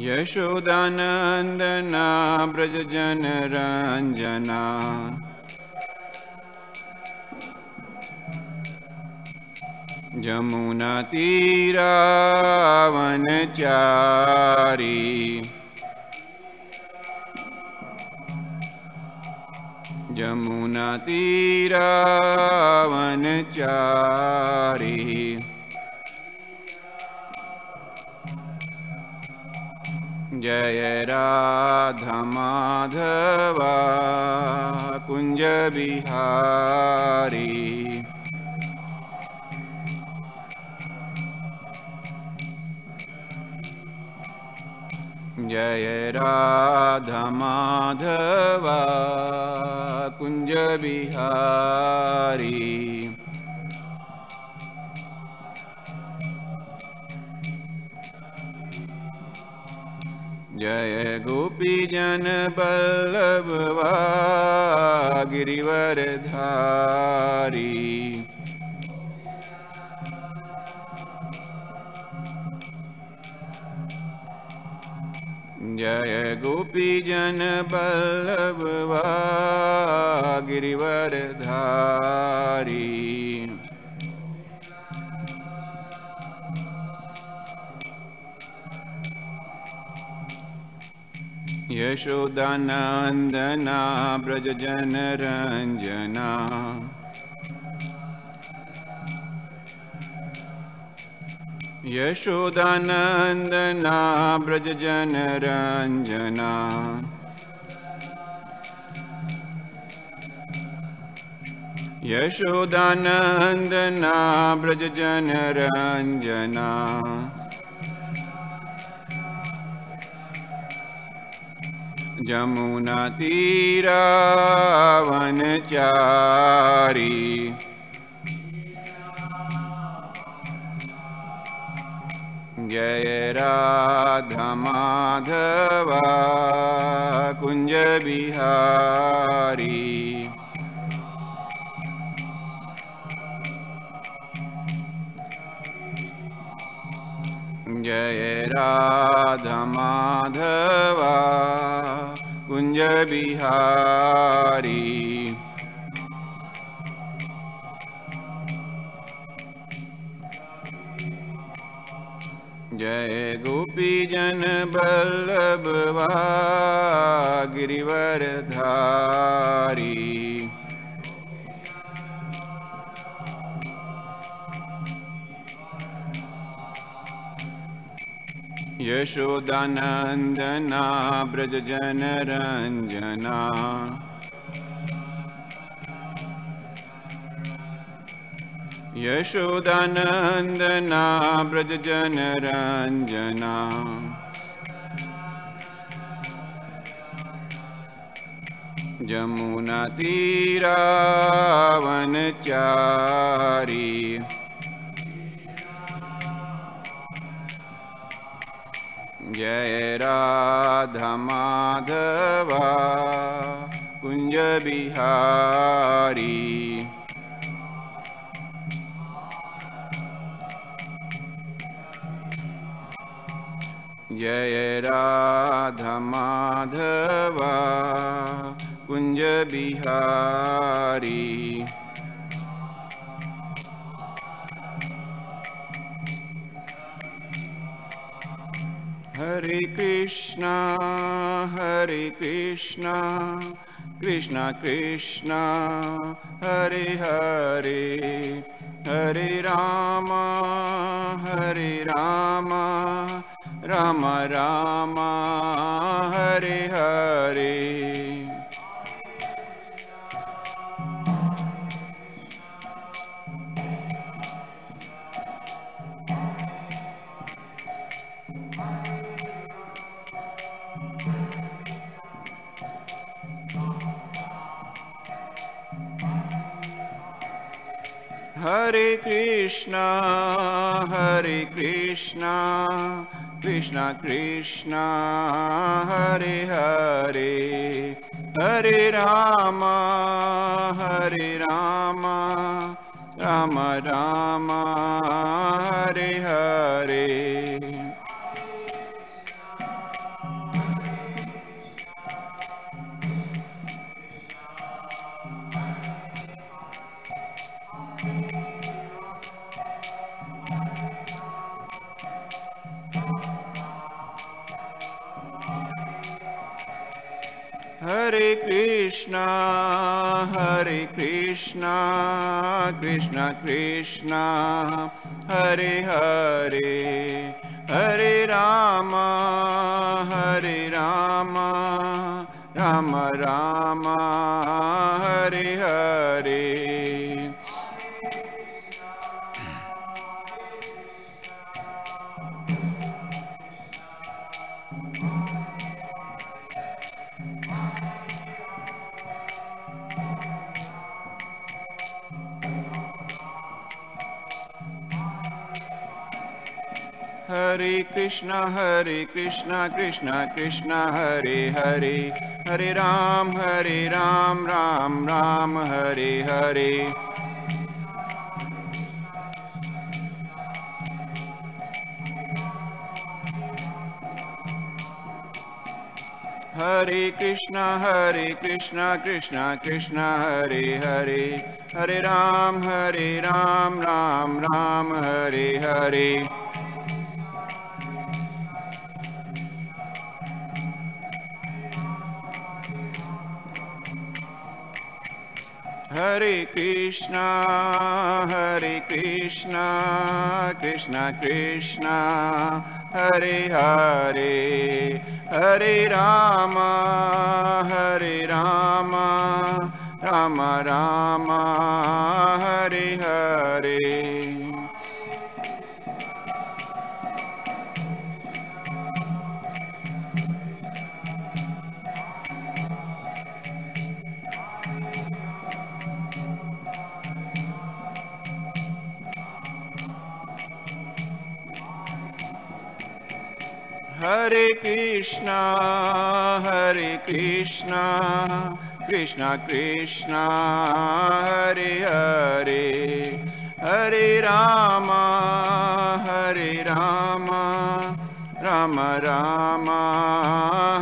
यशोदानन्दना व्रजजनरञ्जना यमुनातीरावनचारी यमुनातीरावनचारी जय राधा माधवा कुंज बिहारी जय राधा माधवा कुंज बिहारी जय गोपी जन बल्लभवा गिरिवरधारी जय गोपी जन बल्लभवा गिरिवरधारी यशोदानन्दना व्रजजनरञ्जना यशोदानन्दना व्रजजनरञ्जना यशोदानन्दना व्रजजनरञ्जना यमुनातीरावनचारी जय राधा माधवा कुंज बिहारी जय राधा माधवा कुंज बिहारी जय गोपी जन बल्लभवा गिरिवरधारी यशोदानन्दना व्रजजनरञ्जना यशोदानन्दना व्रजजनरञ्जना यमुनातीरावनचारी जय राधा माधवा कुंज बिहारी जय राधा माधवा कुंज बिहारी हरे Krishna Krishna Krishna Hare Hare Hare Ram Ram Ram Hare Hare Hare Krishna Krishna Krishna Hare Hare Hare Ram Ram Ram Hare Hare Hare Krishna, Krishna Krishna, Hare Hare, Hare Rama, Rama Rama, Hare Hare. Hare Krishna, Krishna Krishna, Hare Hare, Hare Ram, Ram Ram, Hare Hare. Hare Krishna, Krishna Krishna, Hare Hare, Hare Ram, Ram Ram, Hare Hare. Hare Krishna, Krishna Krishna, Hare Hare, Hare Rama, Rama Rama, Hare Hare. Hare Krishna, Krishna Krishna, Hare Hare, Hare Rama, Rama Rama,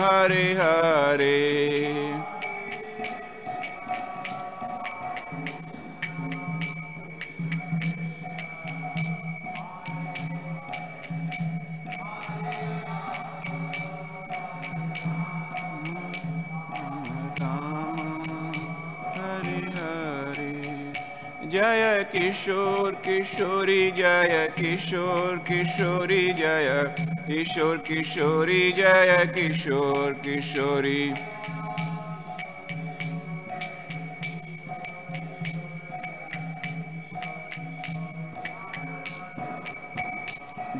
Hare Hare. Jaya Kishore Kishori, Jaya Kishore Kishori, Jaya Kishore Kishori, Jaya Kishore Kishori.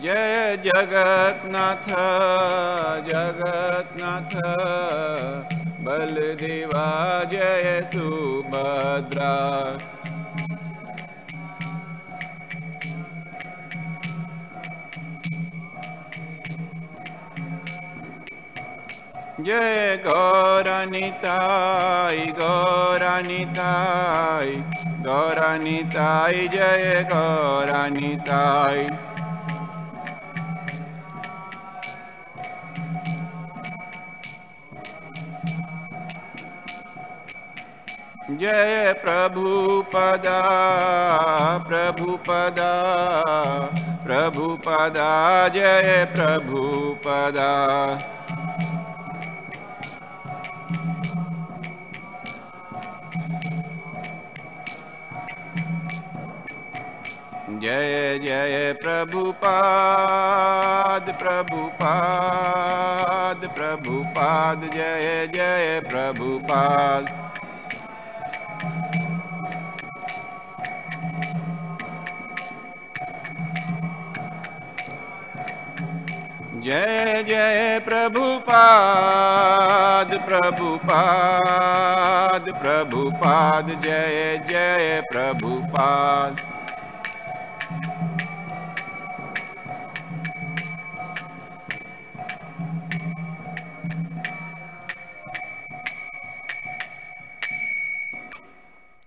Jaya Jagatnatha, Baladeva, Jaya Subhadra. Jai Gauranitai, Jai Gauranitai. Jai Prabhupada, Jai Prabhupada. Jai Jai Prabhupada, Jai Jai Prabhupada. Jai Jai Prabhupada, Jai Jai Prabhupada.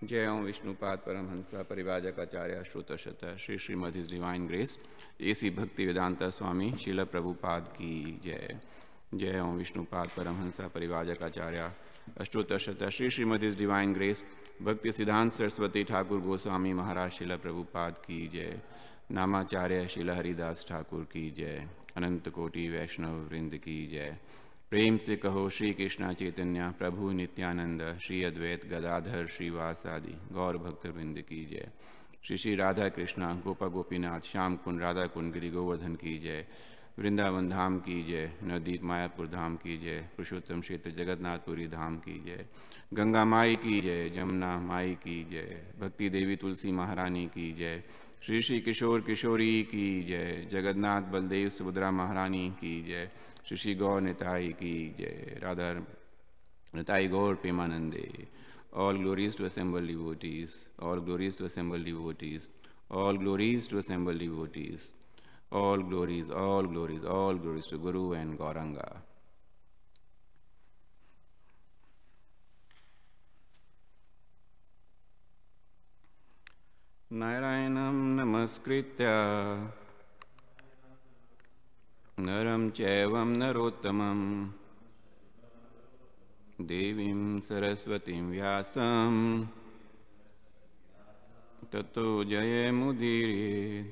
जय ओम विष्णुपाद परमहंस परिवाजक आचार्य श्रुतशत Shri Srimad his divine grace A C Bhakti Vedanta Swami Srila Prabhupada की जय। जय ओम विष्णुपाद परमहंस परिवाजक आचार्य अष्टोत्तरशत Shri Srimad his divine grace Bhakti Siddhanta Saraswati Thakur Goswami महाराज श्रील प्रभुपाद की जय। नामाचार्य श्रील हरिदास ठाकुर की जय। अनंत कोटि वैष्णव वृंद की जय। प्रेम से कहो श्री कृष्ण चैतन्य प्रभु नित्यानंद श्री अद्वैत गदाधर श्रीवासादि गौर भक्तवृंद की जय। श्री श्री राधा कृष्णा गोपा गोपीनाथ श्याम कुंड राधा कुंड गिरि गोवर्धन की जय। वृंदावन धाम की जय। नवदीप मायापुर धाम की जय। पुरुषोत्तम क्षेत्र जगन्नाथपुरी धाम की जय। गंगा माई की जय। जमुना माई की जय। भक्ति देवी तुलसी महारानी की जय। श्री श्री किशोर किशोरी की जय। जगन्नाथ बलदेव सुभद्रा महारानी की जय। श्री श्री गौर निताई की जय। राधा निताई गौर प्रेमानंदे। All glories to assemble devotees. All glories to assemble devotees. All glories to assemble devotees. All glories, all glories, all glories to Guru and Gauranga. Narayanam namaskritya naram chaivam narottamam devim saraswatim vyasam tato jayamudire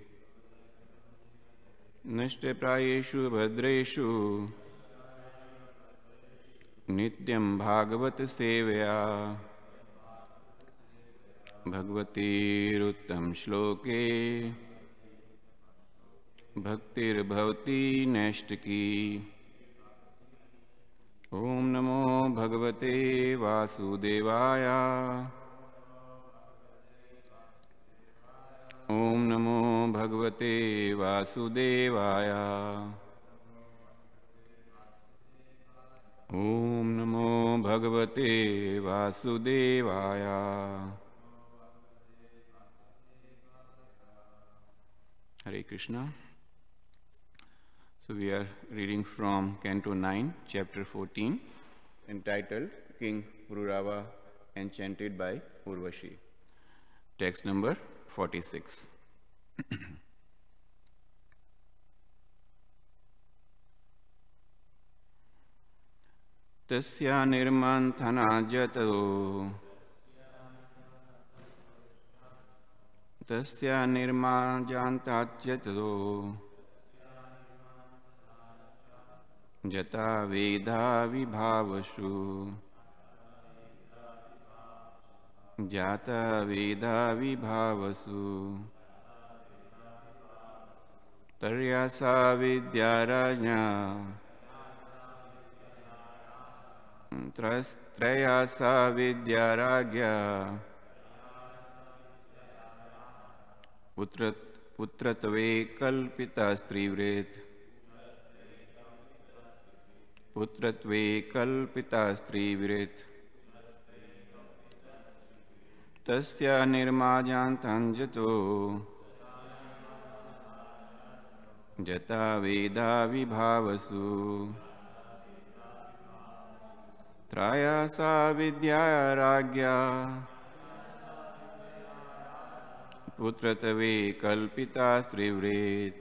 नष्टप्रायेषु भद्रेषु नित्यं भागवत सेवया भगवतीरुत्तम श्लोके भक्तिर्भवती नैष्टिकी। ओम नमो भगवते वासुदेवाय। ओम नमो भगवते वासुदेवाय। ओम नमो भगवते वासुदेवाय। Hare Krishna. So we are reading from Canto 9, Chapter 14, entitled King Pururava Enchanted by Urvasi. Text number 46. Tasya nirmanthana jato Tasya nirmajantajato Jata veda vibhavashu Jata veda vibhavasu Taryasa vidyarajna Trayasa vidyaragya Putratve kalpita strivret Putratve kalpita strivret Tasya nirmajantanjato Jata veda vibhavasu Trayasa vidyaragya Putratve kalpita strivret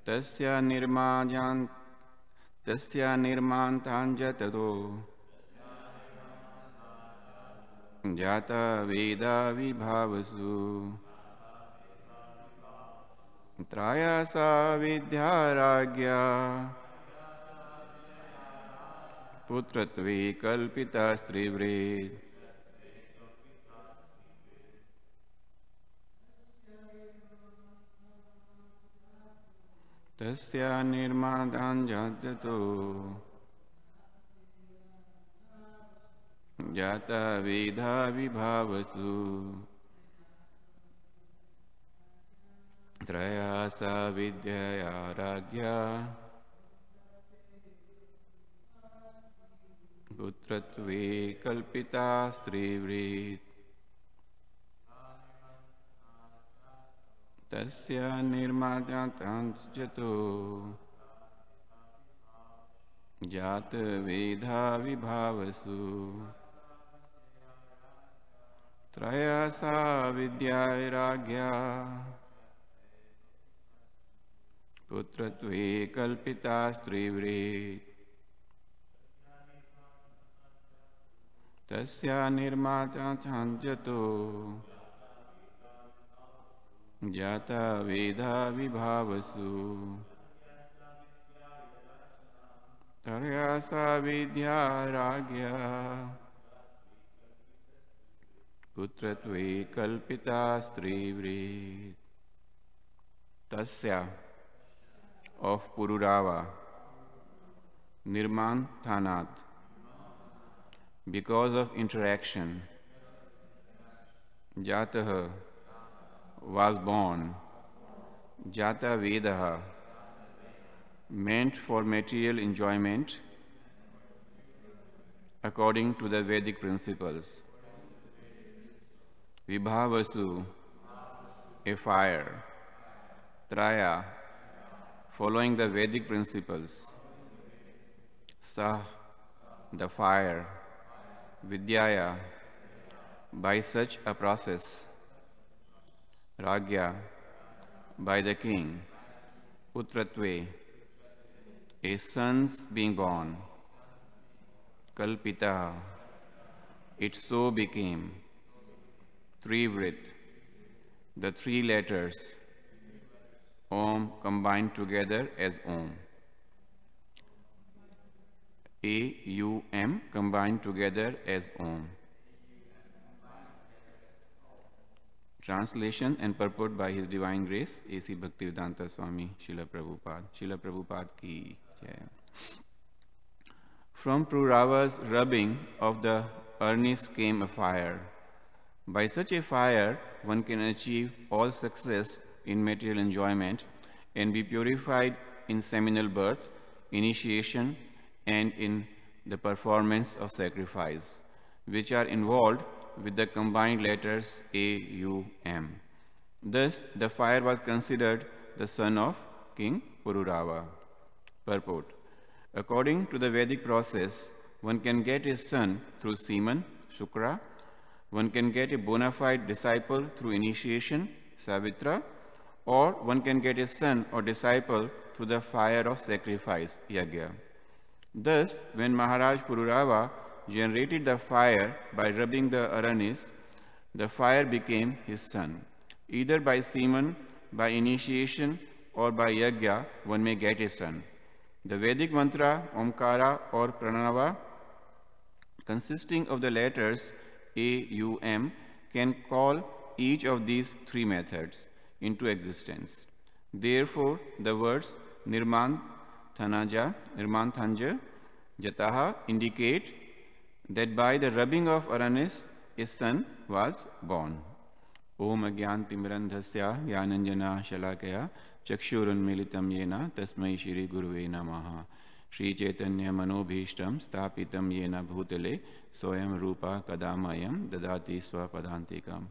Tasya nirmantanjato Jata veda vibhavasu Trayasa vidyaragya Putratve kalpita strivret Tasya nirmadanjato Jata veda vibhavasu Trayasa vidyaragya Putratve kalpita strivret Tasya nirmajantanjato Jata veda vibhavasu Trayasa vidyaragya Putratve kalpita strivret Tasya nirmajantanjato Jata veda vibhavasu Taryasa vidya ragya putratve kalpita strivrit. Tasya of Pururava Nirman Thanat, because of interaction, Jataha was born, Jata Vedaha meant for material enjoyment according to the Vedic principles. Vibhavasu, a fire. Traya, following the Vedic principles. Sah, the fire. Vidyaya, by such a process. Ragya, by the king. Putratve, a son's being born. Kalpita, it so became. Trivrit, the three letters. Om combined together as Om. A-U-M combined together as Om. Translation and purport by His Divine Grace, A.C. Bhaktivedanta Swami, Srila Prabhupada. Srila Prabhupada ki jai. From Pururava's rubbing of the urnis came a fire. By such a fire, one can achieve all success in material enjoyment and be purified in seminal birth, initiation, and in the performance of sacrifice, which are involved with the combined letters A-U-M. Thus, the fire was considered the son of King Pururava. Purport. According to the Vedic process, one can get a son through semen, Shukra. One can get a bona fide disciple through initiation, Savitra, or one can get a son or disciple through the fire of sacrifice, Yagya. Thus, when Maharaj Pururava generated the fire by rubbing the aranis, the fire became his son. Either by semen, by initiation, or by Yagya, one may get a son. The Vedic mantra, Omkara or Pranava, consisting of the letters A-U-M, can call each of these three methods into existence. Therefore, the words Nirman Thanja, Jataha indicate that by the rubbing of aranis, a son was born. Om Agyantimirandhasya Gyananjana Shalakaya Chakshurunmilitam Yena Tasmai Shri Guruve Namaha Shri Chaitanya Manobhishtam Stapitam Yena Bhutale Soyam Rupa Kadamayam Dadati Swapadantikam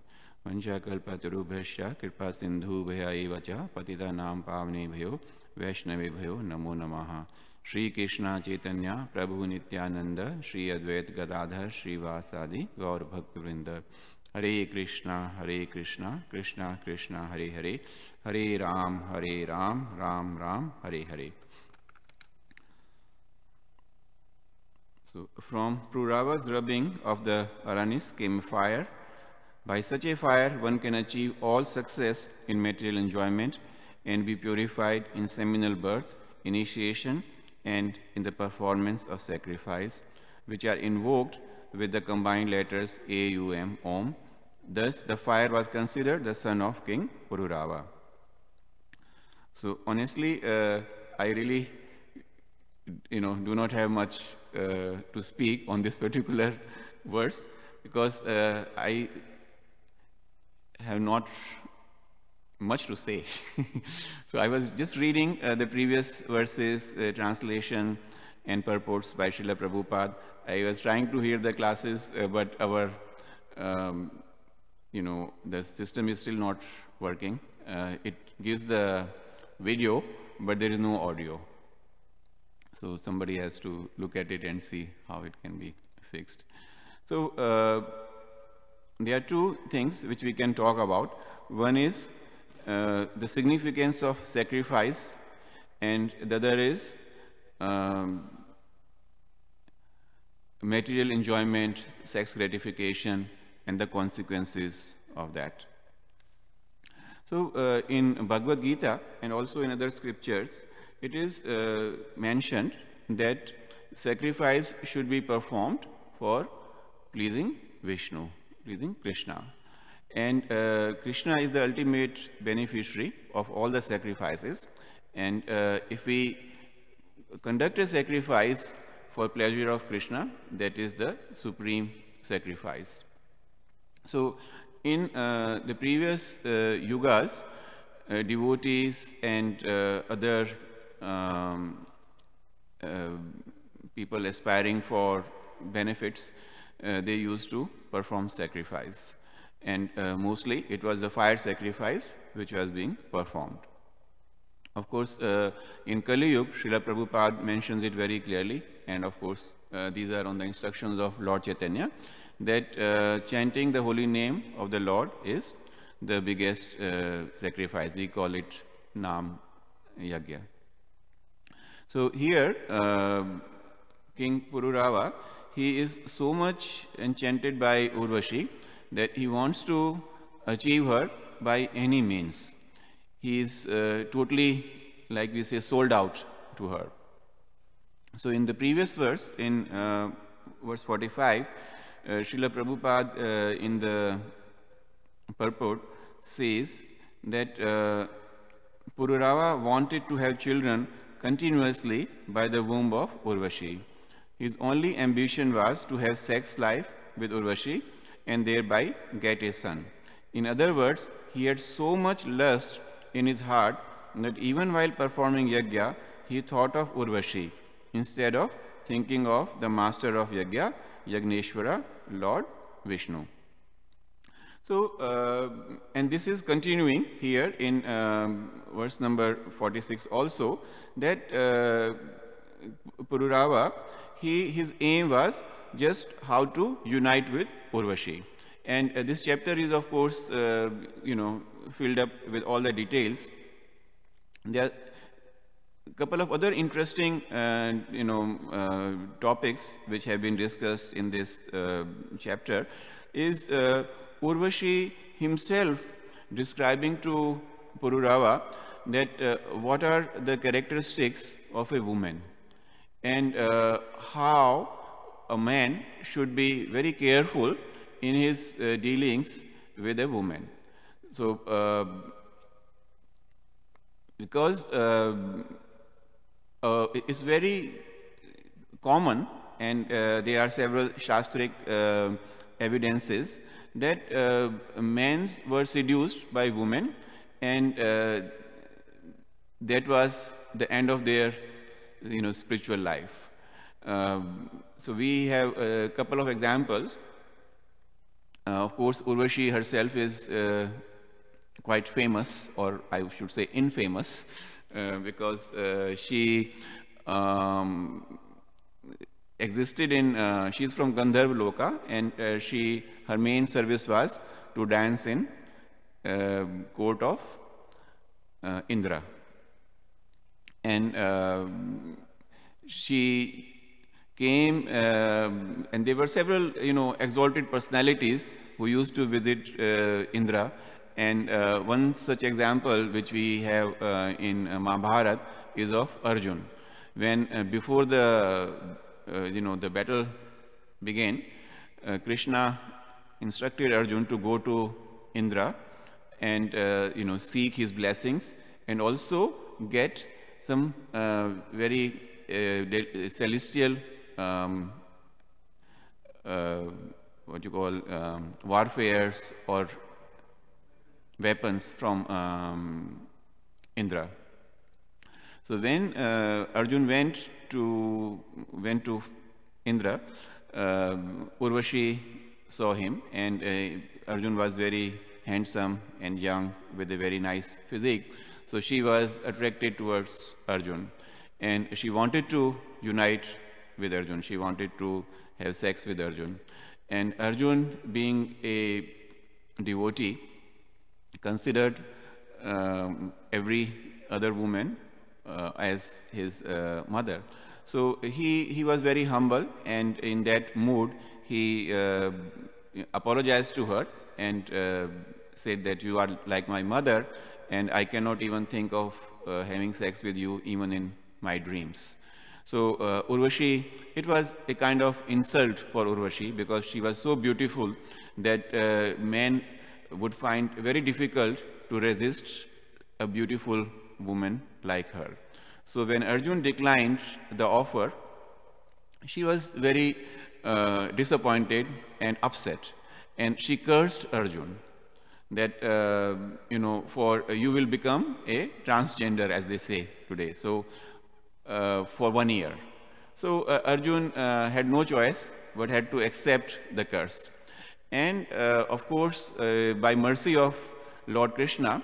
Vanchakalpatarubhasya Kripa Sindhu Bhaya Evacha Patita Nam Pavne Bhayo Vaishnave Bhayo Namo Namaha Shri Krishna Chaitanya Prabhu Nityananda Shri Advait Gadadhar Shri Vasadi Gaur Bhakta Vrinda Hare Krishna, Krishna Krishna, Hare Hare, Hare Ram, Ram Ram, Hare Hare. So, from Pururava's rubbing of the aranis came fire. By such a fire, one can achieve all success in material enjoyment and be purified in seminal birth, initiation, and in the performance of sacrifice, which are invoked with the combined letters A-U-M, Om. Thus, the fire was considered the son of King Pururava. So, honestly, I really, do not have much to speak on this particular verse because I have not much to say. So, I was just reading the previous verses, translation and purports by Srila Prabhupada. I was trying to hear the classes, but our the system is still not working. It gives the video, but there is no audio. So somebody has to look at it and see how it can be fixed. So there are two things which we can talk about. One is the significance of sacrifice, and the other is material enjoyment, sex gratification, and the consequences of that. So in Bhagavad Gita and also in other scriptures, it is mentioned that sacrifice should be performed for pleasing Vishnu, pleasing Krishna. And Krishna is the ultimate beneficiary of all the sacrifices. And if we conduct a sacrifice for pleasure of Krishna, that is the supreme sacrifice. So in the previous yugas, devotees and other people aspiring for benefits, they used to perform sacrifice. And mostly it was the fire sacrifice which was being performed. Of course, in Kali Yuga, Srila Prabhupada mentions it very clearly, and of course, these are on the instructions of Lord Chaitanya, that chanting the holy name of the Lord is the biggest sacrifice. We call it Nam Yagya. So here, King Pururava, he is so much enchanted by Urvasi that he wants to achieve her by any means. He is totally, like we say, sold out to her. So in the previous verse, in verse 45, Srila Prabhupada in the purport says that Pururava wanted to have children continuously by the womb of Urvasi. His only ambition was to have sex life with Urvasi and thereby get a son. In other words, he had so much lust in his heart that even while performing yajna, he thought of Urvasi instead of thinking of the master of yajna, Yagneshwara, Lord Vishnu. So, and this is continuing here in verse number 46 also, that Pururava, his aim was just how to unite with Urvasi. And this chapter is, of course, filled up with all the details. There are a couple of other interesting, topics which have been discussed in this chapter. Is Urvasi himself describing to Pururava that what are the characteristics of a woman, and how a man should be very careful in his dealings with a woman. So, because it's very common, and there are several Shastric evidences that men were seduced by women, and that was the end of their spiritual life. So we have a couple of examples. Of course, Urvasi herself is quite famous, or I should say infamous, because she existed in, she's from Gandharva Loka, and her main service was to dance in court of Indra. And she came, and there were several, exalted personalities who used to visit Indra. And one such example which we have in Mahabharata is of Arjun. When before the battle began, Krishna instructed Arjun to go to Indra and seek his blessings, and also get some very celestial warfares or weapons from Indra. So when Arjun went to Indra, Urvasi saw him, and Arjun was very handsome and young with a very nice physique. So she was attracted towards Arjun, and she wanted to unite with Arjun. She wanted to have sex with Arjun. And Arjun, being a devotee, considered every other woman as his mother. So he was very humble, and in that mood he apologized to her and said that you are like my mother, and I cannot even think of having sex with you even in my dreams. So Urvashi, it was a kind of insult for Urvashi because she was so beautiful that men would find very difficult to resist a beautiful woman like her. So when Arjun declined the offer, she was very disappointed and upset, and she cursed Arjun that you will become a transgender, as they say today. So for 1 year. So Arjun had no choice but had to accept the curse. And of course, by mercy of Lord Krishna,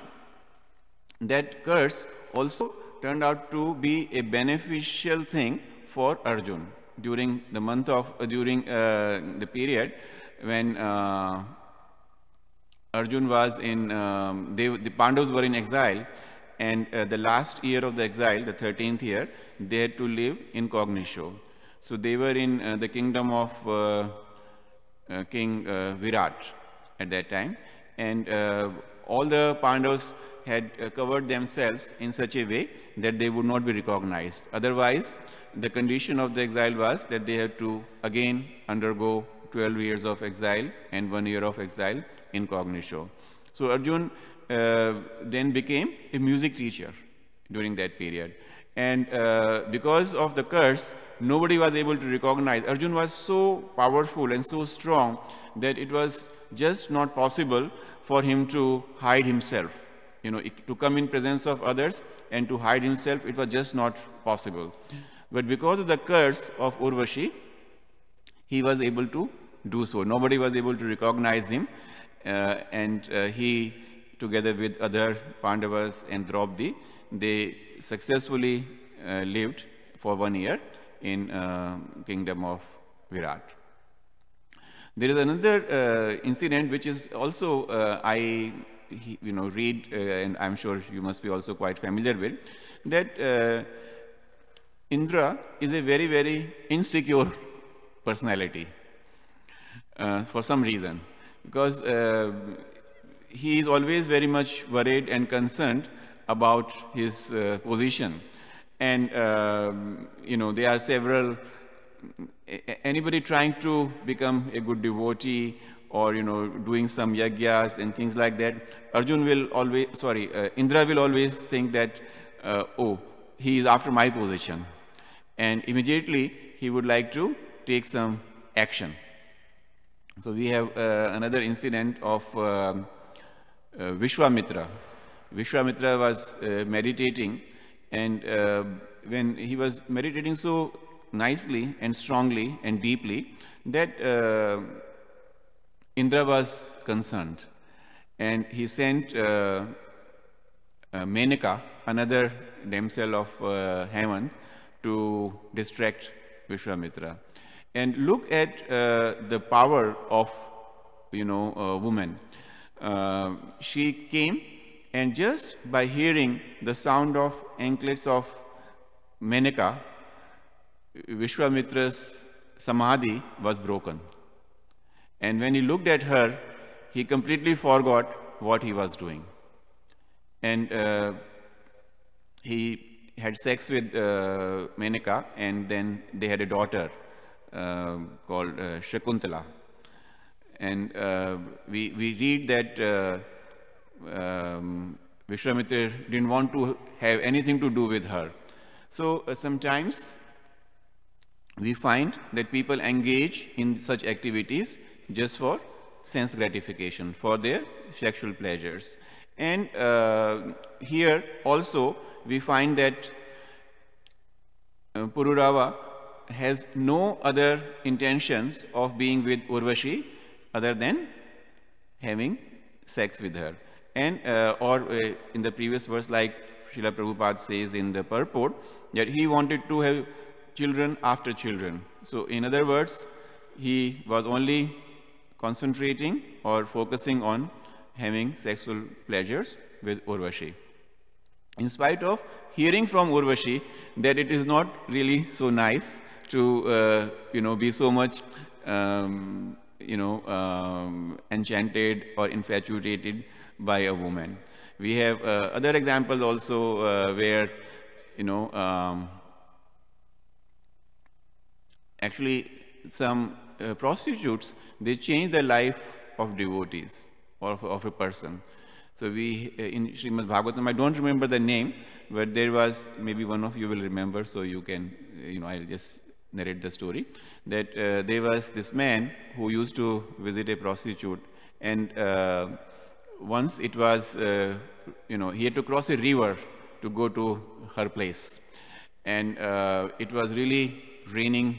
that curse also turned out to be a beneficial thing for Arjun during the month of during the period when Arjun was in the Pandavas were in exile, and the last year of the exile, the 13th year, they had to live incognito. So they were in the kingdom of King Virat at that time, and all the Pandavas had covered themselves in such a way that they would not be recognized. Otherwise, the condition of the exile was that they had to again undergo 12 years of exile and 1 year of exile incognito. So Arjun then became a music teacher during that period. And because of the curse, nobody was able to recognize. Arjun was so powerful and so strong that it was just not possible for him to hide himself. To come in presence of others and to hide himself, it was just not possible. But because of the curse of Urvashi, he was able to do so. Nobody was able to recognize him, and he, together with other Pandavas and Draupadi, they successfully lived for 1 year in kingdom of Virat. There is another incident which is also I read, and I'm sure you must be also quite familiar with, that Indra is a very, very insecure personality for some reason, because he is always very much worried and concerned about his position. And there are several, anybody trying to become a good devotee or doing some yagyas and things like that, Indra will always think that oh, he is after my position, and immediately he would like to take some action. So we have another incident of Vishwamitra. Vishwamitra was meditating, and when he was meditating so nicely and strongly and deeply that Indra was concerned, and he sent Menaka, another damsel of Hemant, to distract Vishwamitra. And look at the power of a woman. She came, and just by hearing the sound of anklets of Menaka, Vishwamitra's samadhi was broken. And when he looked at her, he completely forgot what he was doing. And he had sex with Menaka, and then they had a daughter called Shakuntala. And we read that Vishwamitra didn't want to have anything to do with her. So sometimes we find that people engage in such activities just for sense gratification, for their sexual pleasures. And here also we find that Pururava has no other intentions of being with Urvashi other than having sex with her. And in the previous verse, like Srila Prabhupada says in the purport, that he wanted to have children after children. So in other words, he was only concentrating or focusing on having sexual pleasures with Urvashi, in spite of hearing from Urvashi that it is not really so nice to be so much enchanted or infatuated by a woman. We have other examples also where actually some prostitutes, they change the life of devotees or of a person. So we, in Srimad Bhagavatam, I don't remember the name, but there was, maybe one of you will remember, so you can, I'll just narrate the story, that there was this man who used to visit a prostitute, and once it was, he had to cross a river to go to her place. And it was really raining,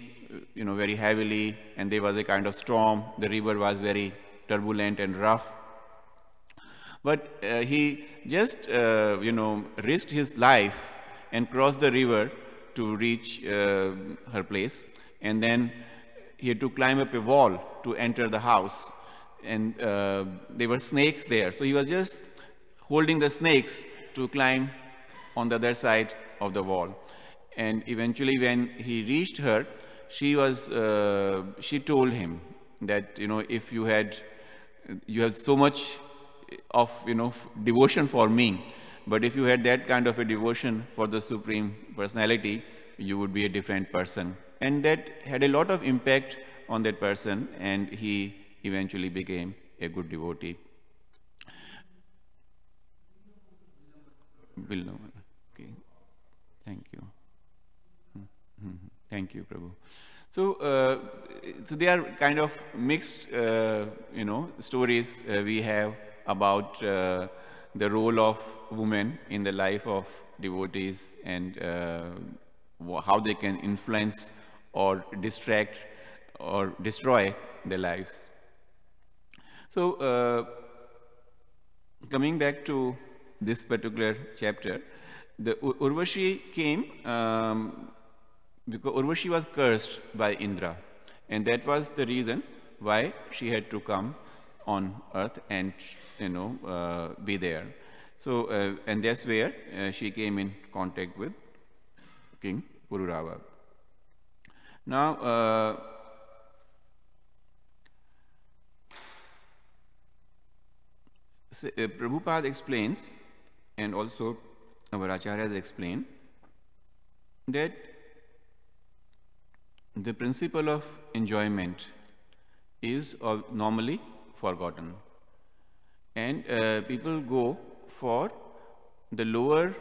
very heavily, and there was a kind of storm. The river was very turbulent and rough. But he just, risked his life and crossed the river to reach her place. And then he had to climb up a wall to enter the house. And there were snakes there. So he was just holding the snakes to climb on the other side of the wall. And eventually when he reached her, she told him that, if you have so much of, devotion for me, but if you had that kind of a devotion for the Supreme Personality, you would be a different person. And that had a lot of impact on that person, and he eventually became a good devotee. Okay. Thank you. Thank you, Prabhu. So, so they are kind of mixed, stories we have about the role of women in the life of devotees, and how they can influence or distract or destroy their lives. So, coming back to this particular chapter, the Urvasi came because Urvasi was cursed by Indra, and that was the reason why she had to come on earth and be there. So and that's where she came in contact with King Pururava. Now Prabhupada explains, and also our acharyas explain, that the principle of enjoyment is normally forgotten, and people go for the lower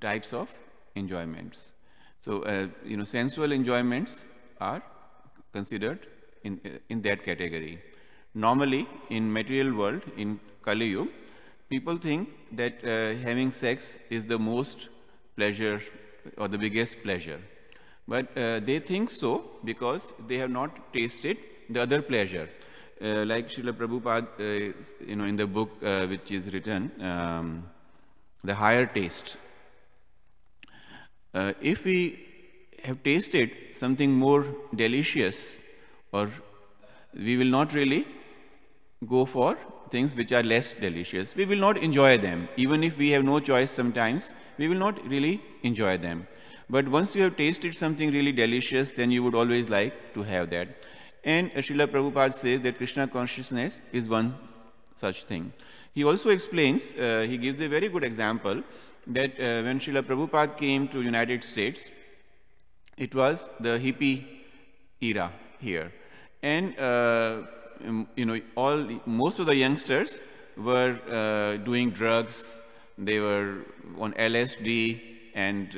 types of enjoyments. So, sensual enjoyments are considered in that category. Normally, in material world, in Kali Yuga, people think that having sex is the most pleasure or the biggest pleasure. But they think so because they have not tasted the other pleasure. Like Srila Prabhupada, in the book which is written, The Higher Taste. If we have tasted something more delicious, or we will not really go for things which are less delicious. We will not enjoy them. Even if we have no choice sometimes, we will not really enjoy them. But once you have tasted something really delicious, then you would always like to have that. And Srila Prabhupada says that Krishna consciousness is one such thing. He also explains, he gives a very good example, that when Srila Prabhupada came to United States, it was the hippie era here. And most of the youngsters were doing drugs. They were on LSD, and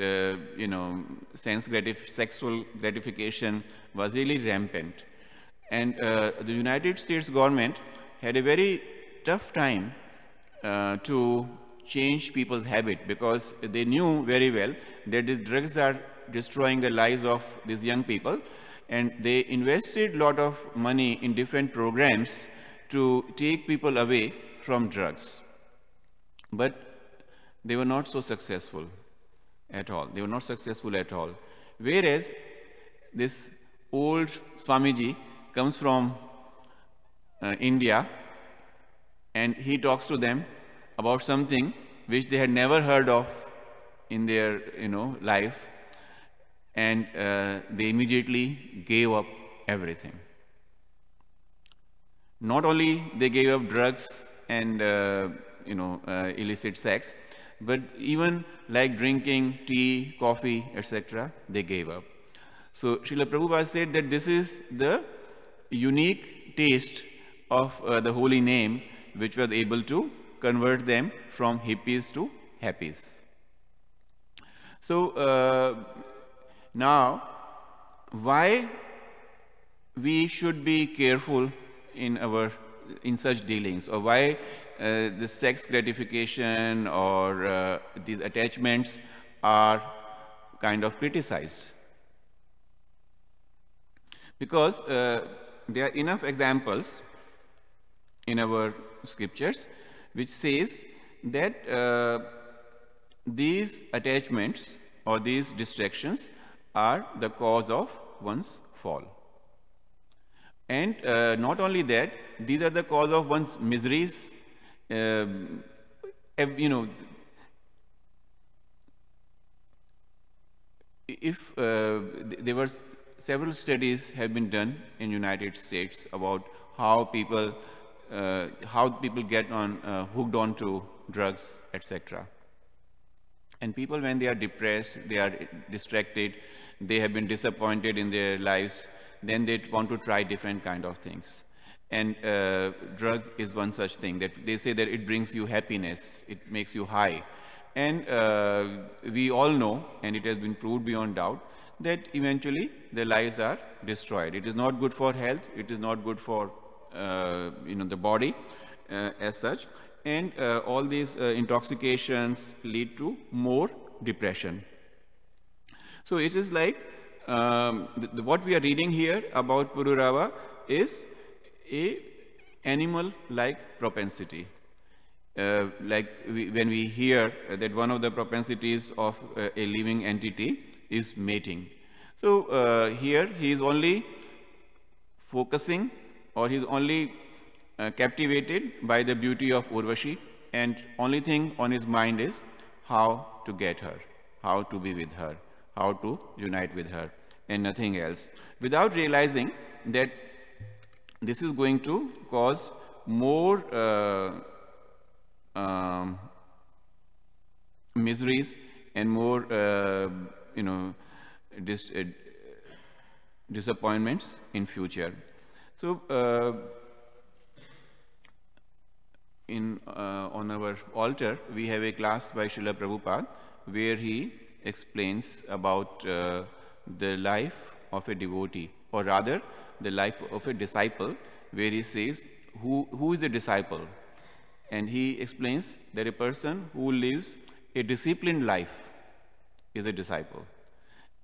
sexual gratification was really rampant. And the United States government had a very tough time to change people's habit, because they knew very well that these drugs are destroying the lives of these young people, and they invested a lot of money in different programs to take people away from drugs. But they were not so successful at all. They were not successful at all. Whereas this old Swamiji comes from India, and he talks to them about something which they had never heard of in their life, and they immediately gave up everything. Not only they gave up drugs and illicit sex, but even like drinking tea, coffee, etc., they gave up. So Srila Prabhupada said that this is the unique taste of the holy name which was able to convert them from hippies to happies. So now, why we should be careful in such dealings, or why the sex gratification or these attachments are kind of criticized? Because there are enough examples in our scriptures which says that these attachments or these distractions are the cause of one's fall. And not only that, these are the cause of one's miseries. If there were several studies have been done in United States about how people get hooked on to drugs, etc. And people, when they are depressed, they are distracted, they have been disappointed in their lives, then they want to try different kind of things. And drug is one such thing that they say that it brings you happiness, it makes you high. And we all know, and it has been proved beyond doubt, that eventually their lives are destroyed. It is not good for health, it is not good for the body as such. And all these intoxications lead to more depression. So it is like what we are reading here about Pururava is a animal-like propensity. When we hear that one of the propensities of a living entity is mating. So here he is only focusing, or he is only captivated by the beauty of Urvasi, and only thing on his mind is how to get her, how to be with her, how to unite with her, and nothing else, without realizing that this is going to cause more miseries and more disappointments in future. So on our altar we have a class by Srila Prabhupada where he explains about the life of a devotee, or rather the life of a disciple, where he says who is a disciple, and he explains that a person who lives a disciplined life is a disciple,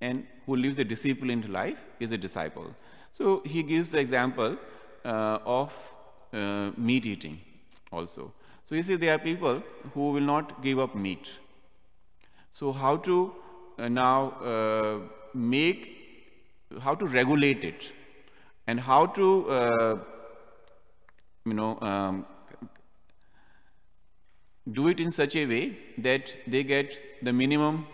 and who lives a disciplined life is a disciple. So he gives the example of meat eating also. So you see, there are people who will not give up meat. So how to now how to regulate it, and how to do it in such a way that they get the minimum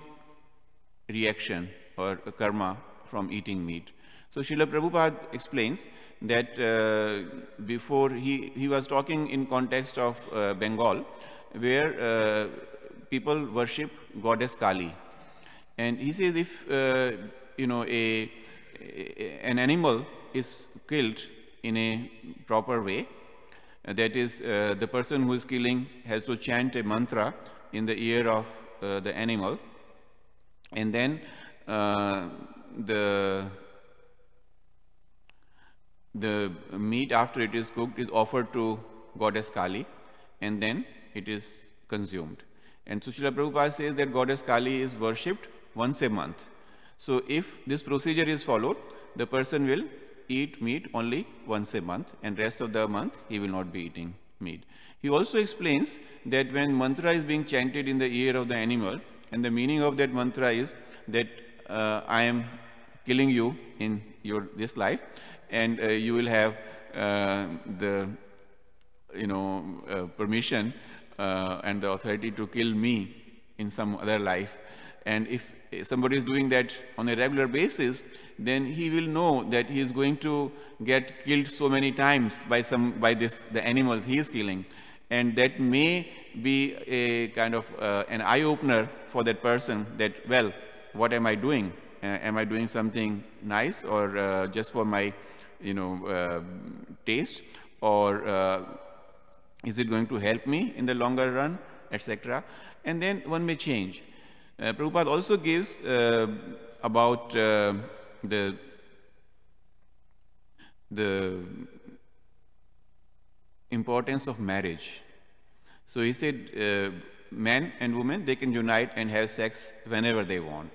reaction or karma from eating meat. So Srila Prabhupada explains that before he was talking in context of Bengal, where people worship goddess Kali, and he says if an animal is killed in a proper way, that is, the person who is killing has to chant a mantra in the ear of the animal, and then the meat, after it is cooked, is offered to goddess Kali, and then it is consumed. And so Srila Prabhupada says that goddess Kali is worshipped once a month. So if this procedure is followed, the person will eat meat only once a month, and rest of the month he will not be eating meat. He also explains that when mantra is being chanted in the ear of the animal, and the meaning of that mantra is that I am killing you in this life, and you will have the permission and the authority to kill me in some other life. And if somebody is doing that on a regular basis, then he will know that he is going to get killed so many times by the animals he is killing, and that may be a kind of an eye-opener for that person, that, well, what am I doing? am I doing something nice, or just for my, taste, or is it going to help me in the longer run, etc. And then one may change. Prabhupada also gives about the importance of marriage. So he said, men and women, they can unite and have sex whenever they want.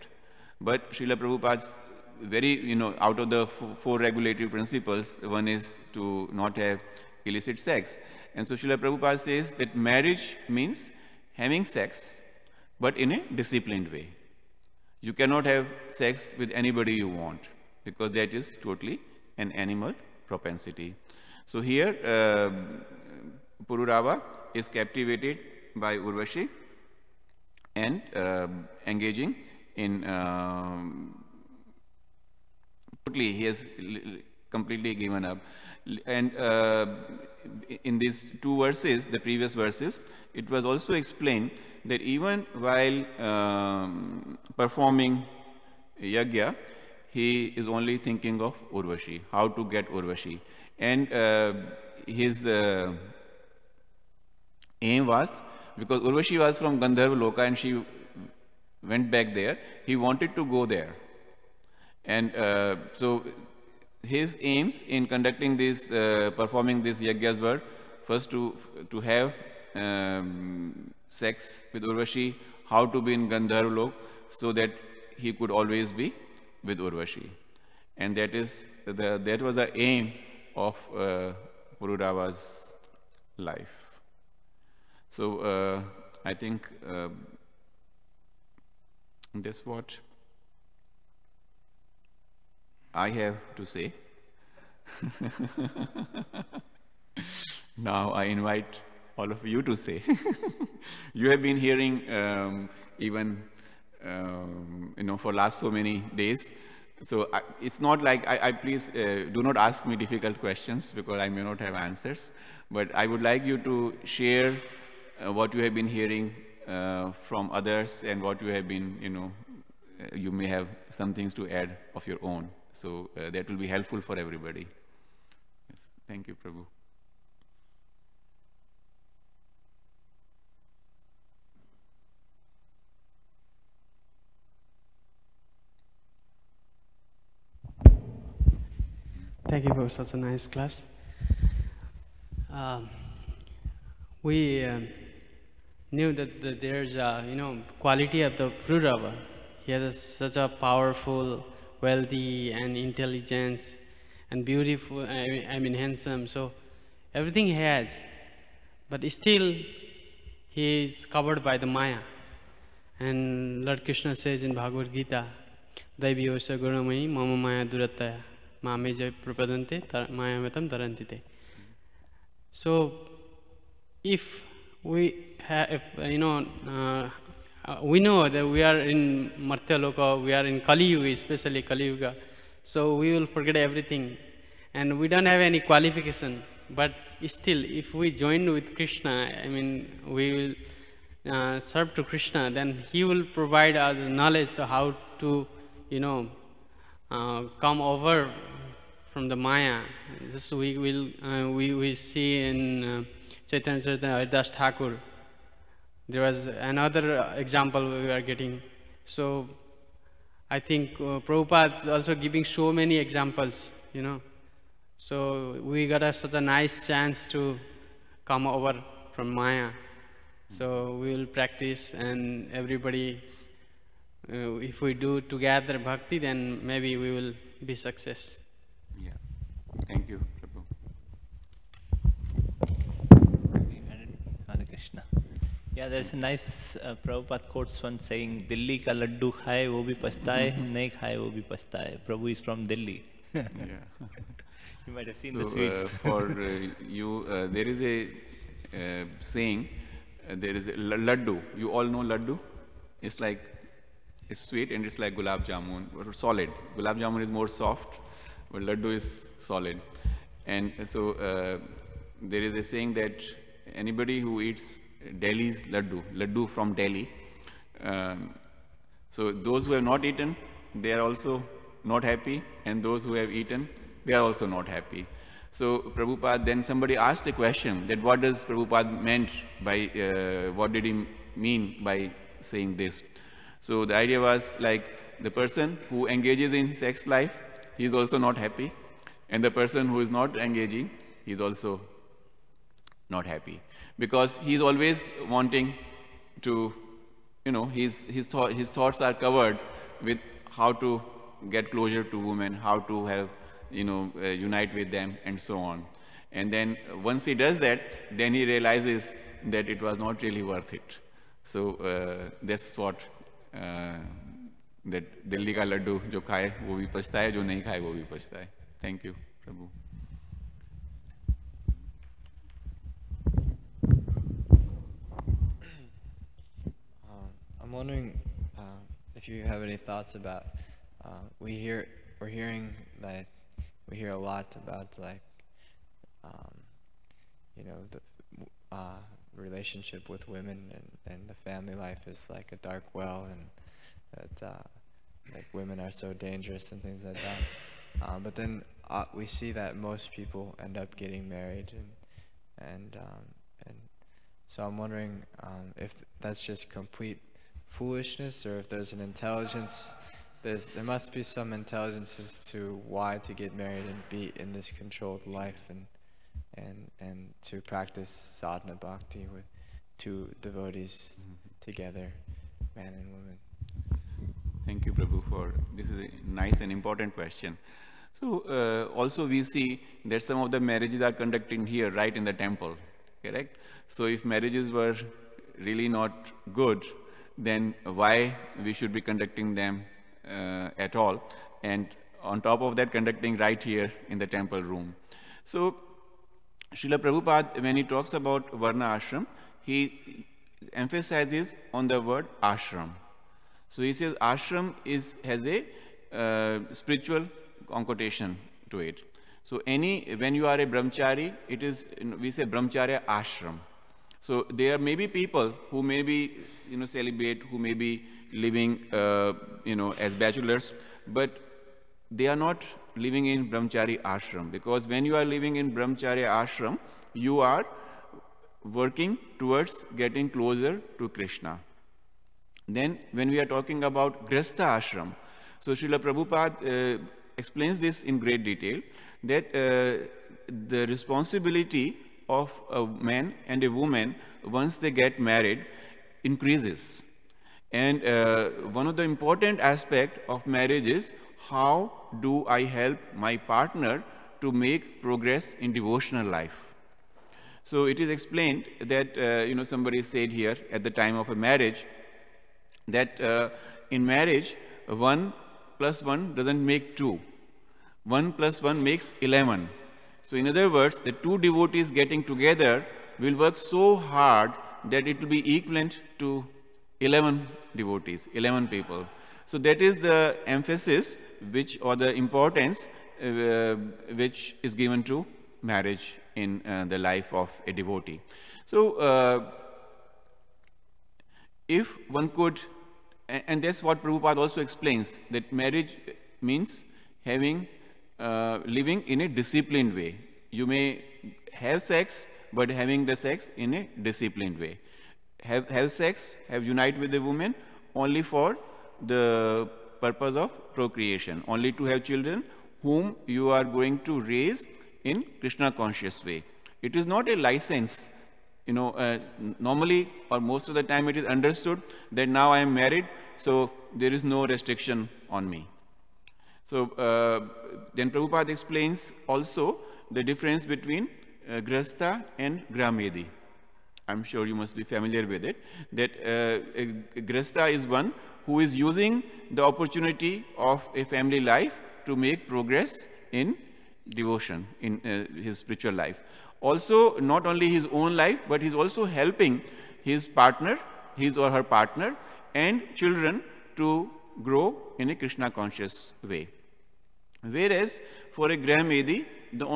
But Srila Prabhupada's very, out of the four regulatory principles, one is to not have illicit sex. And so Srila Prabhupada says that marriage means having sex, but in a disciplined way. You cannot have sex with anybody you want, because that is totally an animal propensity. So here, Pururava is captivated by Urvasi and engaging in, totally he has completely given up. And in these two verses, the previous verses, it was also explained that even while performing yajna, he is only thinking of Urvasi, how to get Urvasi. And his aim was, because Urvasi was from Gandharva Loka and she went back there, he wanted to go there. And so his aims in conducting this, performing these yajnas were first to have sex with Urvasi, how to be in Gandharva Loka, so that he could always be with Urvasi. And that was the aim of Pururava's life. So I think that's what I have to say. Now I invite all of you to say. You have been hearing even for last so many days. So it's not like, please do not ask me difficult questions, because I may not have answers. But I would like you to share what you have been hearing from others, and what you have been, you may have some things to add of your own. So that will be helpful for everybody. Yes. Thank you, Prabhu. Thank you for such a nice class. We knew that there's a quality of the Pururava. He has such a powerful, wealthy, and intelligence, and beautiful. I mean handsome. So everything he has, but still he is covered by the Maya. And Lord Krishna says in Bhagavad Gita, "Daivyosa gunamai mama maya durataya mame jai prapadante mayamatam tarantite." So if we have, we know that we are in Martya Loka, we are in Kali Yuga, especially Kali Yuga. So we will forget everything, and we don't have any qualification. But still, if we join with Krishna, we will serve to Krishna, then He will provide us knowledge to how to, come over from the Maya. This we will see in Chaitanya Charitamrita Haridas Thakur. There was another example we are getting. So I think Prabhupada is also giving so many examples, So we got such a nice chance to come over from Maya. So we will practice, and everybody, if we do together bhakti, then maybe we will be success. Yeah. Thank you, Prabhu. Hare Krishna. Yeah, there's a nice Prabhupada quotes one saying, "Delhi ka laddu khaye wo bhi pachtaye, nahi khaye wo bhi pachtaye." Prabhu is from Delhi. Yeah. You might have seen so, the sweets. For you, there is a saying, there is a laddu. You all know laddu? It's like, it's sweet and it's like gulab jamun, or solid. Gulab jamun is more soft, but laddu is solid. And so there is a saying that anybody who eats Delhi's laddu from Delhi, so those who have not eaten they are also not happy, and those who have eaten, they are also not happy. So Prabhupada, then somebody asked a question that what does Prabhupada meant by, what did he mean by saying this? So the idea was like the person who engages in sex life, he is also not happy, and the person who is not engaging, he is also not happy, because he is always wanting to, his thoughts are covered with how to get closer to women, how to have, unite with them, and so on. And then once he does that, then he realizes that it was not really worth it. So that's what that Delhi ka laddu jo khaye wo bhi pachta hai, jo nahi khaye wo bhi pachta hai. Thank you, Prabhu. I'm wondering if you have any thoughts about we hear a lot about like the relationship with women, and the family life is like a dark well, and that like women are so dangerous and things like that. But then we see that most people end up getting married, and so I'm wondering if that's just complete foolishness, or if there's an intelligence. There must be some intelligence as to why to get married and be in this controlled life, and to practice sadhana bhakti with two devotees together, man and woman. Thank you, Prabhu, for this is a nice and important question. So also we see that some of the marriages are conducted here, right in the temple, correct? So if marriages were really not good, then why we should be conducting them at all, and on top of that conducting right here in the temple room. So Srila Prabhupada, when he talks about Varna Ashram, he emphasizes on the word ashram. So he says ashram has a spiritual connotation to it. So when you are a brahmachari, it is, we say brahmacharya ashram. So there may be people who may be, celibate, who may be living, as bachelors, but they are not living in brahmachari ashram, because when you are living in brahmacharya ashram, you are working towards getting closer to Krishna. Then when we are talking about grihastha ashram, so Srila Prabhupada explains this in great detail, that the responsibility of a man and a woman once they get married increases. And one of the important aspects of marriage is how do I help my partner to make progress in devotional life. So it is explained that, somebody said here at the time of a marriage that in marriage 1 + 1 doesn't make 2. 1 + 1 makes 11. So in other words, the two devotees getting together will work so hard that it will be equivalent to 11 devotees, 11 people. So that is the emphasis or the importance which is given to marriage in the life of a devotee. So if one could, and that's what Prabhupada also explains, that marriage means having living in a disciplined way. You may have sex, but having the sex in a disciplined way. Have sex, unite with a woman only for the purpose of procreation, only to have children whom you are going to raise in Krishna conscious way. It is not a license. Normally or most of the time it is understood that now I am married, so there is no restriction on me. So then Prabhupada explains also the difference between grihastha and gramedi. I'm sure you must be familiar with it, that grihastha is one who is using the opportunity of a family life to make progress in devotion, in his spiritual life. Also, not only his own life, but he's also helping his partner, his or her partner, and children to grow in a Krishna conscious way. Whereas for a gramedi, the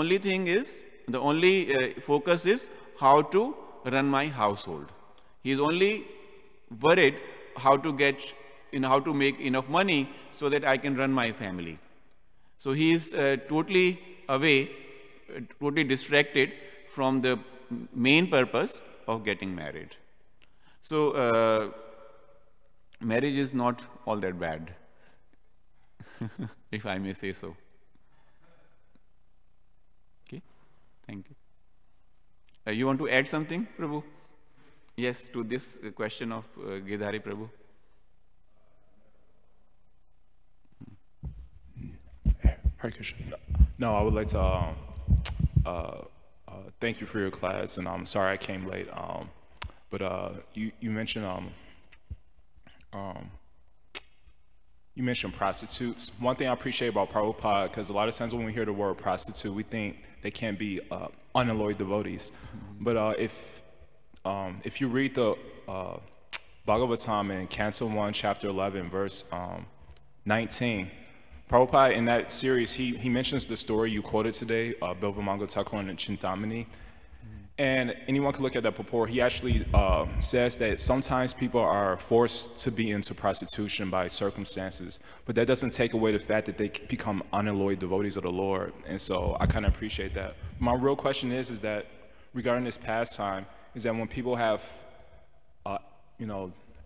only focus is how to run my household. He is only worried how to get how to make enough money so that I can run my family. So he is totally away, totally distracted from the main purpose of getting married. So marriage is not all that bad, if I may say so. Okay, thank you. You want to add something, Prabhu? Yes, to this question of Gidhari Prabhu. Hare Krishna. No, I would like to thank you for your class, and I'm sorry I came late. But you mentioned prostitutes. One thing I appreciate about Prabhupada, because a lot of times when we hear the word prostitute, we think they can't be unalloyed devotees. But if you read the Bhagavatam in Canto 1, Chapter 11, verse 19, Prabhupada, in that series, he mentions the story you quoted today, Bilvamanga Thakur and Chintamani. And anyone can look at that purport. He actually says that sometimes people are forced to be into prostitution by circumstances, but that doesn't take away the fact that they become unalloyed devotees of the Lord. And so I kind of appreciate that. My real question is that regarding this pastime, is that when people have,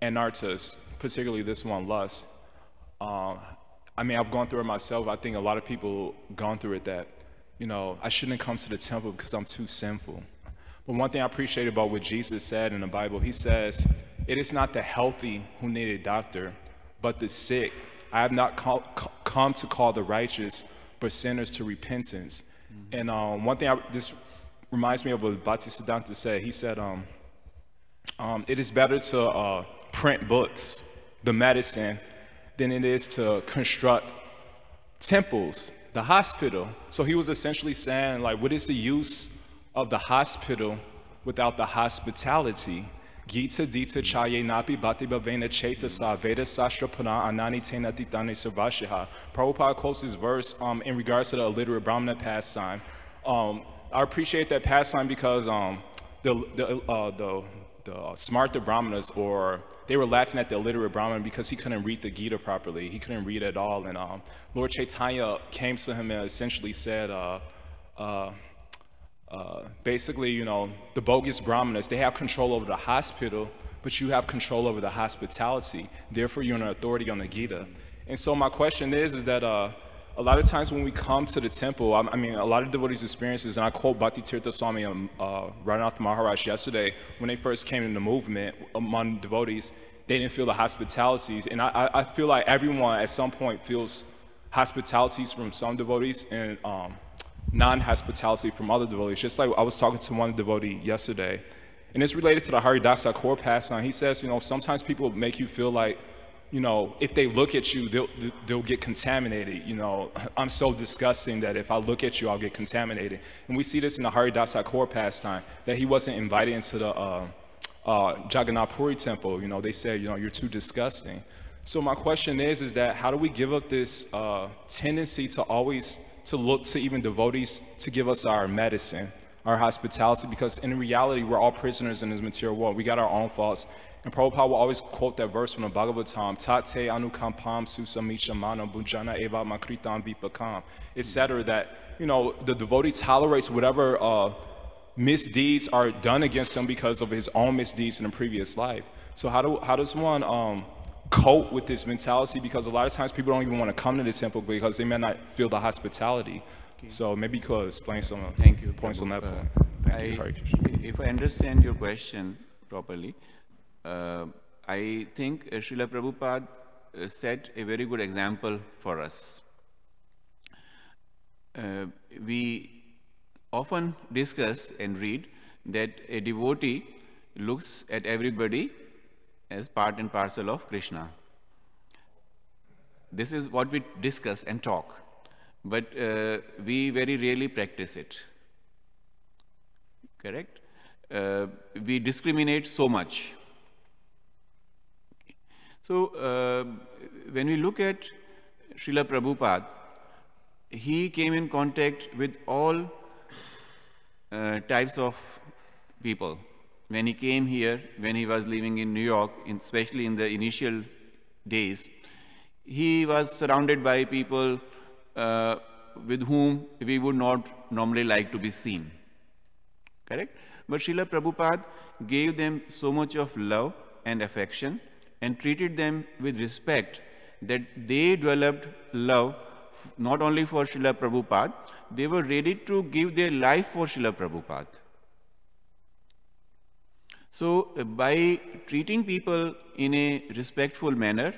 anartas, particularly this one, lust, I mean, I've gone through it myself. I think a lot of people gone through it that, I shouldn't come to the temple because I'm too sinful. But one thing I appreciate about what Jesus said in the Bible, he says, it is not the healthy who need a doctor, but the sick. I have not come to call the righteous, but sinners to repentance. And one thing, this reminds me of what Bhaktisiddhanta said. He said, it is better to print books, the medicine, than it is to construct temples, the hospital. So he was essentially saying, like, what is the use of the hospital without the hospitality? Gita dita chaye napi bhati bhavena chetasa veda sastra pana anani tena titane sarvashiha. Prabhupada quotes this verse in regards to the illiterate Brahmana pastime. I appreciate that pastime because the smarta Brahmanas, or they were laughing at the illiterate Brahman because he couldn't read the Gita properly. He couldn't read at all. And Lord Chaitanya came to him and essentially said, basically, the bogus Brahmanas, they have control over the hospital, but you have control over the hospitality. Therefore, you're an authority on the Gita. And so my question is that a lot of times when we come to the temple, I mean, a lot of devotees' experiences, and I quote Bhakti Tirtha Swami and Radhanath Maharaj yesterday, when they first came in the movement among devotees, they didn't feel the hospitalities. And I feel like everyone at some point feels hospitalities from some devotees and non-hospitality from other devotees. Just like I was talking to one devotee yesterday, and it's related to the Haridasa core pastime. He says, sometimes people make you feel like, if they look at you, they'll get contaminated. I'm so disgusting that if I look at you, I'll get contaminated. And we see this in the Haridasa core pastime, that he wasn't invited into the Jagannath Puri temple. They said, you're too disgusting. So my question is that how do we give up this tendency to always to look to even devotees to give us our medicine, our hospitality? Because in reality, we're all prisoners in this material world. We got our own faults. And Prabhupada will always quote that verse from the Bhagavatam, Tate anukampam susamicha manam bhujana eva makritam vipakam, etc., that, the devotee tolerates whatever misdeeds are done against him because of his own misdeeds in the previous life. So how does one cope with this mentality? Because a lot of times people don't even want to come to the temple because they may not feel the hospitality. Okay. So maybe you could explain some points on that point. If I understand your question properly, I think Srila Prabhupada set a very good example for us. We often discuss and read that a devotee looks at everybody as part and parcel of Krishna. This is what we discuss and talk, but we very rarely practice it. Correct? We discriminate so much. So when we look at Srila Prabhupada, he came in contact with all types of people. When he came here, when he was living in New York, especially in the initial days, he was surrounded by people with whom we would not normally like to be seen. Correct? But Srila Prabhupada gave them so much of love and affection and treated them with respect that they developed love not only for Srila Prabhupada, they were ready to give their life for Srila Prabhupada. So by treating people in a respectful manner,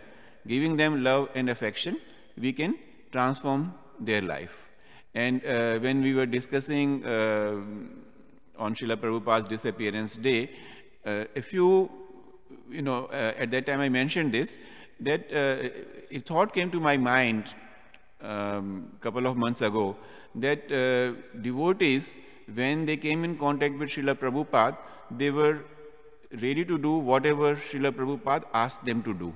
giving them love and affection, we can transform their life. And when we were discussing on Srila Prabhupada's disappearance day, at that time I mentioned this, that a thought came to my mind a couple of months ago, that devotees, when they came in contact with Srila Prabhupada, they were ready to do whatever Srila Prabhupada asked them to do.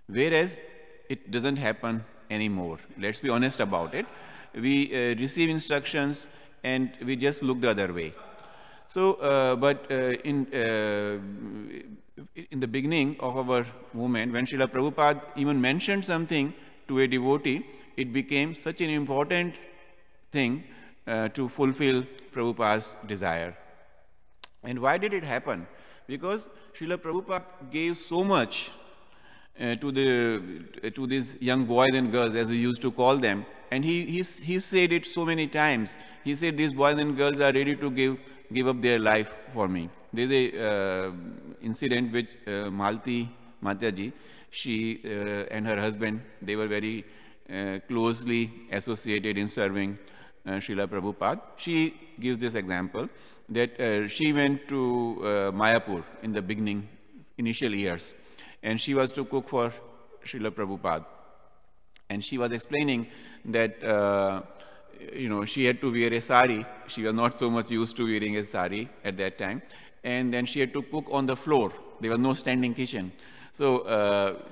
Whereas it doesn't happen anymore. Let's be honest about it. We receive instructions and we just look the other way. So, in the beginning of our movement, when Srila Prabhupada even mentioned something to a devotee, it became such an important thing to fulfill Prabhupada's desire. And why did it happen? Because Srila Prabhupada gave so much to these young boys and girls, as he used to call them, and he said it so many times. He said, these boys and girls are ready to give up their life for me. There's a incident with Malti Mataji. She and her husband, they were very closely associated in serving Srila Prabhupada. She gives this example that she went to Mayapur in the initial years, and she was to cook for Srila Prabhupada. And she was explaining that she had to wear a sari. She was not so much used to wearing a sari at that time. And then she had to cook on the floor. There was no standing kitchen. So,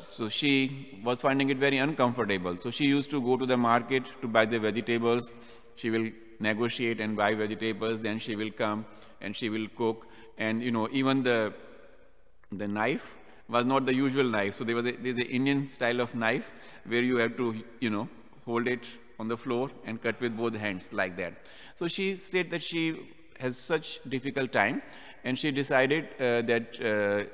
so she was finding it very uncomfortable. So she used to go to the market to buy the vegetables. She will negotiate and buy vegetables. Then she will come and she will cook. And even the knife was not the usual knife. So there's an Indian style of knife where you have to hold it on the floor and cut with both hands like that. So she said that she has such difficult time, and she decided that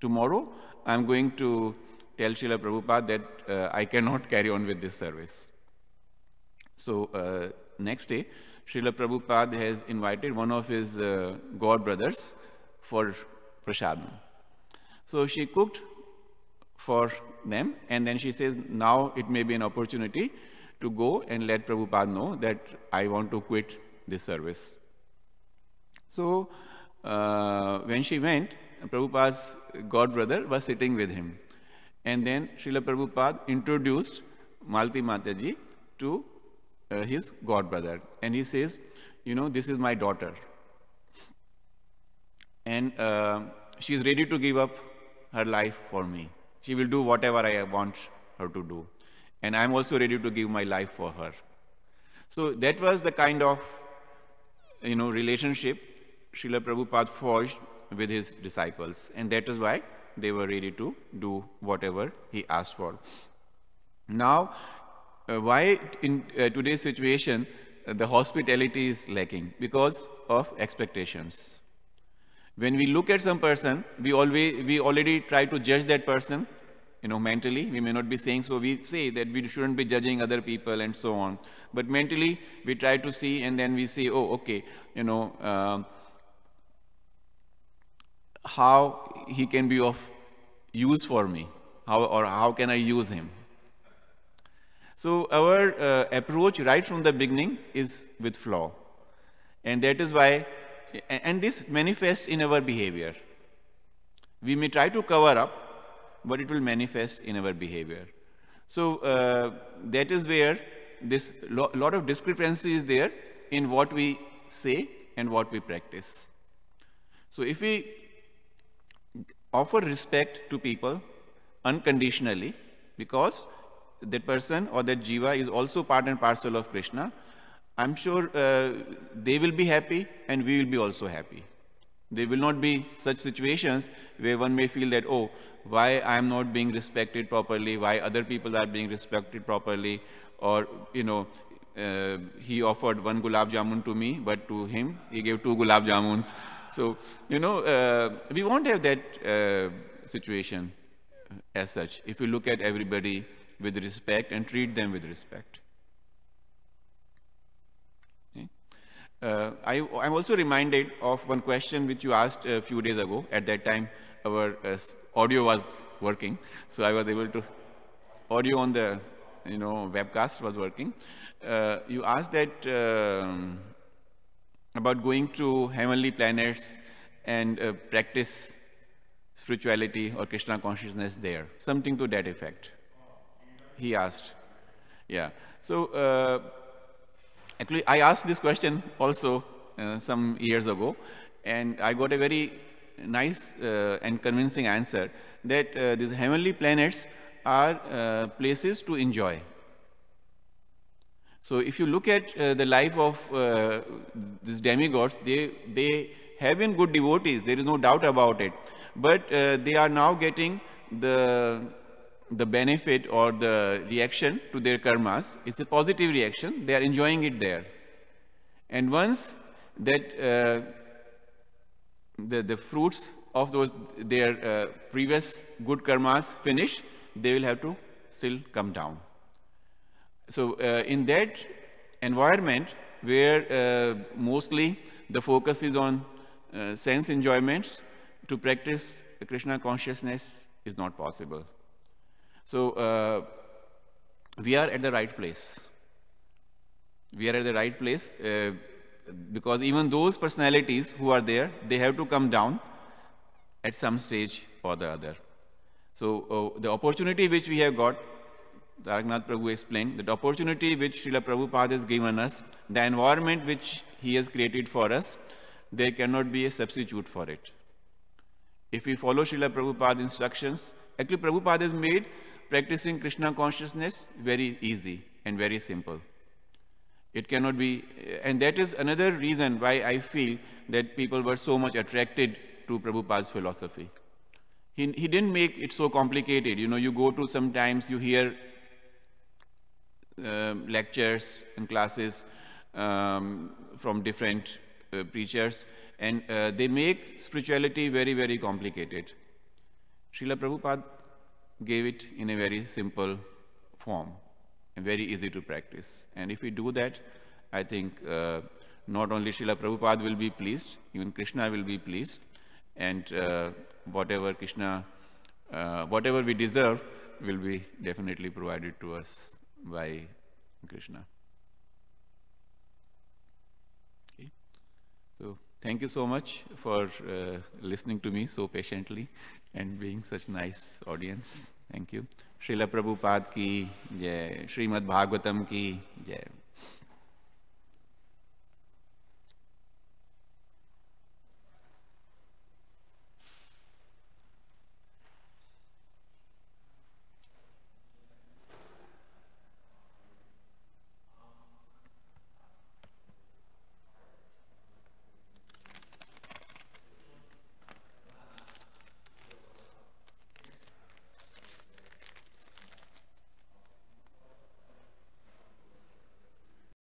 tomorrow I'm going to tell Srila Prabhupada that I cannot carry on with this service. So next day, Srila Prabhupada has invited one of his god brothers for prasadam. So she cooked for them, and then she says, now it may be an opportunity to go and let Prabhupada know that I want to quit this service. So when she went, Prabhupada's god brother was sitting with him. And then Srila Prabhupada introduced Malti Mataji to his god brother. And he says, this is my daughter. And she is ready to give up her life for me. She will do whatever I want her to do. And I'm also ready to give my life for her. So that was the kind of, relationship Srila Prabhupada forged with his disciples. And that is why they were ready to do whatever he asked for. Now, why in today's situation the hospitality is lacking? Because of expectations. When we look at some person, we already try to judge that person, mentally. We may not be saying so. We say that we shouldn't be judging other people and so on. But mentally, we try to see, and then we say, oh, okay, how he can be of use for me, how can I use him? So our approach right from the beginning is with flaw, and that is why. And this manifests in our behavior. We may try to cover up, but it will manifest in our behavior. So that is where this lot of discrepancy is there in what we say and what we practice. So if we offer respect to people unconditionally, because that person or that jiva is also part and parcel of Krishna, I'm sure they will be happy and we will be also happy. There will not be such situations where one may feel that, oh, why I am not being respected properly, why other people are being respected properly, or, you know, he offered 1 gulab jamun to me, but to him, he gave 2 gulab jamuns. So, you know, we won't have that situation as such if you look at everybody with respect and treat them with respect. I'm also reminded of one question which you asked a few days ago. At that time, our audio was working, so I was able to, audio on the, you know, webcast was working. You asked that about going to heavenly planets and practice spirituality or Krishna consciousness there, something to that effect. He asked. Yeah. So actually, I asked this question also some years ago, and I got a very nice and convincing answer that these heavenly planets are places to enjoy. So if you look at the life of these demigods, they have been good devotees, there is no doubt about it, but they are now getting the benefit or the reaction to their karmas. It's a positive reaction, they are enjoying it there. And once that the fruits of those their previous good karmas finish, they will have to still come down. So in that environment where mostly the focus is on sense enjoyments, to practice Krishna consciousness is not possible. So we are at the right place. We are at the right place because even those personalities who are there, they have to come down at some stage or the other. So the opportunity which we have got, Raghunath Prabhu explained, that opportunity which Srila Prabhupada has given us, the environment which he has created for us, there cannot be a substitute for it. If we follow Srila Prabhupada's instructions, actually Prabhupada has made practicing Krishna consciousness very easy and very simple. It cannot be, and that is another reason why I feel that people were so much attracted to Prabhupada's philosophy. He didn't make it so complicated. You know, you go to sometimes, you hear lectures and classes from different preachers, and they make spirituality very, very complicated. Srila Prabhupada gave it in a very simple form and very easy to practice. And if we do that, I think not only Srila Prabhupada will be pleased, even Krishna will be pleased, and whatever Krishna, whatever we deserve will be definitely provided to us by Krishna. Okay. So thank you so much for listening to me so patiently and being such nice audience. Thank you. Srila Prabhupada ki jai, Srimad Bhagavatam ki jai.